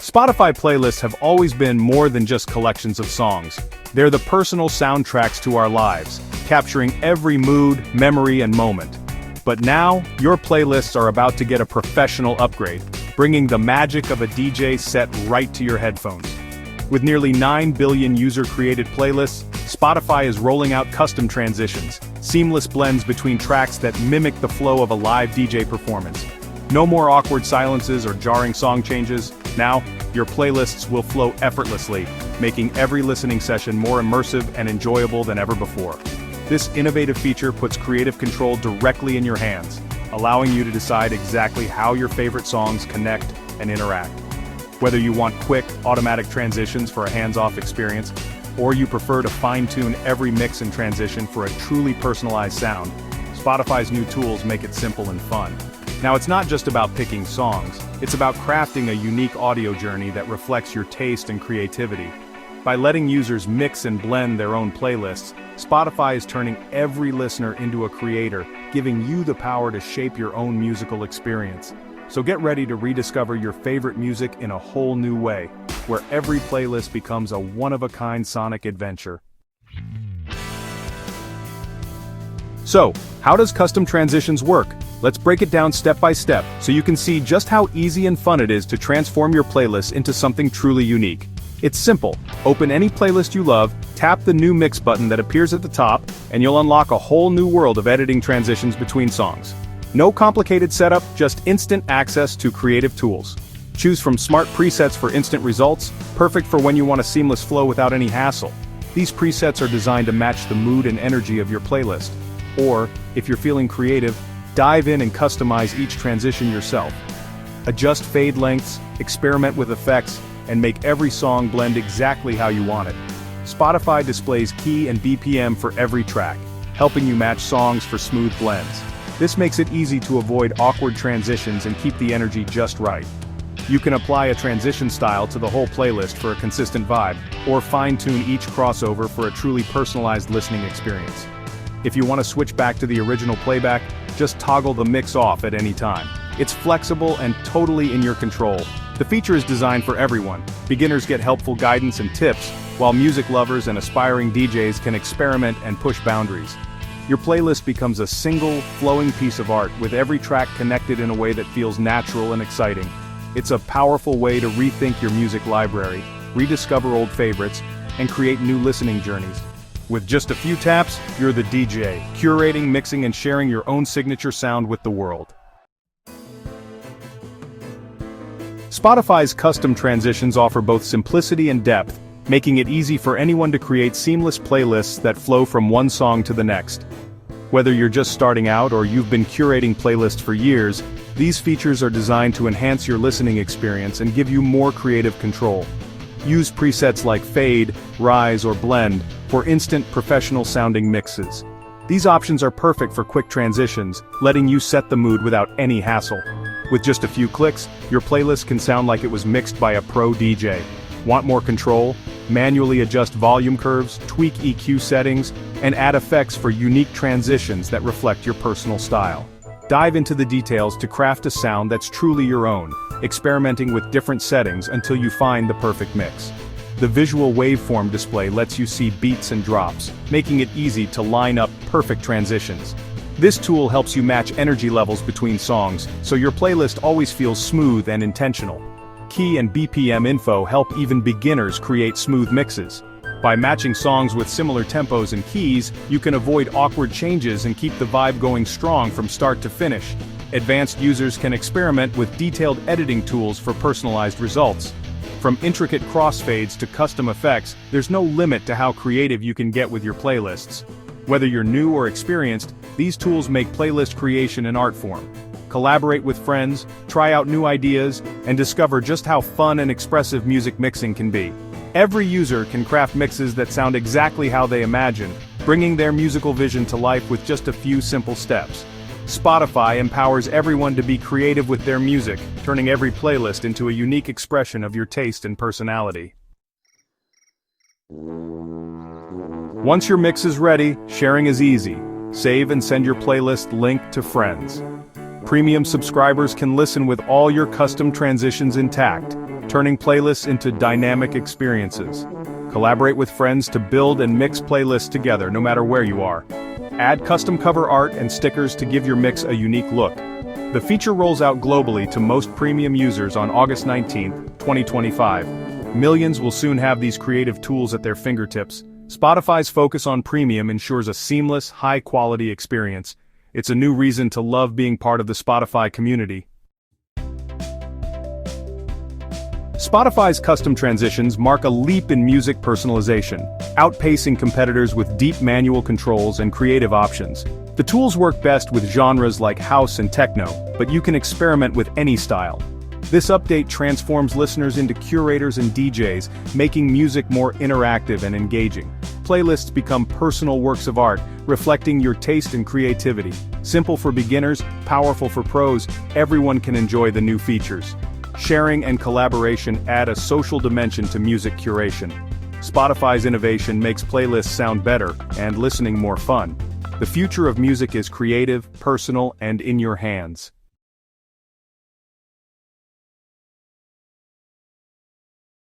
Spotify playlists have always been more than just collections of songs. They're the personal soundtracks to our lives, capturing every mood, memory, and moment. But now, your playlists are about to get a professional upgrade, bringing the magic of a DJ set right to your headphones. With nearly 9 billion user-created playlists, Spotify is rolling out custom transitions, seamless blends between tracks that mimic the flow of a live DJ performance. No more awkward silences or jarring song changes. Now, your playlists will flow effortlessly, making every listening session more immersive and enjoyable than ever before. This innovative feature puts creative control directly in your hands, allowing you to decide exactly how your favorite songs connect and interact. Whether you want quick, automatic transitions for a hands-off experience, or you prefer to fine-tune every mix and transition for a truly personalized sound, Spotify's new tools make it simple and fun. Now, it's not just about picking songs, it's about crafting a unique audio journey that reflects your taste and creativity. By letting users mix and blend their own playlists, Spotify is turning every listener into a creator, giving you the power to shape your own musical experience. So get ready to rediscover your favorite music in a whole new way, where every playlist becomes a one-of-a-kind sonic adventure. So, how does custom transitions work? Let's break it down step by step, so you can see just how easy and fun it is to transform your playlist into something truly unique. It's simple. Open any playlist you love, tap the new mix button that appears at the top, and you'll unlock a whole new world of editing transitions between songs. No complicated setup, just instant access to creative tools. Choose from smart presets for instant results, perfect for when you want a seamless flow without any hassle. These presets are designed to match the mood and energy of your playlist. Or, if you're feeling creative, dive in and customize each transition yourself. Adjust fade lengths, experiment with effects, and make every song blend exactly how you want it. Spotify displays key and BPM for every track, helping you match songs for smooth blends. This makes it easy to avoid awkward transitions and keep the energy just right. You can apply a transition style to the whole playlist for a consistent vibe, or fine-tune each crossover for a truly personalized listening experience. If you want to switch back to the original playback, just toggle the mix off at any time. It's flexible and totally in your control. The feature is designed for everyone. Beginners get helpful guidance and tips, while music lovers and aspiring DJs can experiment and push boundaries. Your playlist becomes a single, flowing piece of art with every track connected in a way that feels natural and exciting. It's a powerful way to rethink your music library, rediscover old favorites, and create new listening journeys. With just a few taps, you're the DJ, curating, mixing, and sharing your own signature sound with the world. Spotify's custom transitions offer both simplicity and depth, making it easy for anyone to create seamless playlists that flow from one song to the next. Whether you're just starting out or you've been curating playlists for years, these features are designed to enhance your listening experience and give you more creative control. Use presets like fade, rise, or blend for instant professional-sounding mixes. These options are perfect for quick transitions, letting you set the mood without any hassle. With just a few clicks, your playlist can sound like it was mixed by a pro DJ. Want more control? Manually adjust volume curves, tweak EQ settings, and add effects for unique transitions that reflect your personal style. Dive into the details to craft a sound that's truly your own, experimenting with different settings until you find the perfect mix. The visual waveform display lets you see beats and drops, making it easy to line up perfect transitions. This tool helps you match energy levels between songs, so your playlist always feels smooth and intentional. Key and BPM info help even beginners create smooth mixes. By matching songs with similar tempos and keys, you can avoid awkward changes and keep the vibe going strong from start to finish. Advanced users can experiment with detailed editing tools for personalized results. From intricate crossfades to custom effects, there's no limit to how creative you can get with your playlists. Whether you're new or experienced, these tools make playlist creation an art form. Collaborate with friends, try out new ideas, and discover just how fun and expressive music mixing can be. Every user can craft mixes that sound exactly how they imagine, bringing their musical vision to life with just a few simple steps. Spotify empowers everyone to be creative with their music, turning every playlist into a unique expression of your taste and personality. Once your mix is ready, sharing is easy. Save and send your playlist link to friends. Premium subscribers can listen with all your custom transitions intact, turning playlists into dynamic experiences. Collaborate with friends to build and mix playlists together no matter where you are. Add custom cover art and stickers to give your mix a unique look. The feature rolls out globally to most premium users on August 19, 2025. Millions will soon have these creative tools at their fingertips. Spotify's focus on premium ensures a seamless, high-quality experience. It's a new reason to love being part of the Spotify community. Spotify's custom transitions mark a leap in music personalization, outpacing competitors with deep manual controls and creative options. The tools work best with genres like house and techno, but you can experiment with any style. This update transforms listeners into curators and DJs, making music more interactive and engaging. Playlists become personal works of art, reflecting your taste and creativity. Simple for beginners, powerful for pros, everyone can enjoy the new features. Sharing and collaboration add a social dimension to music curation. Spotify's innovation makes playlists sound better and listening more fun. The future of music is creative, personal, and in your hands.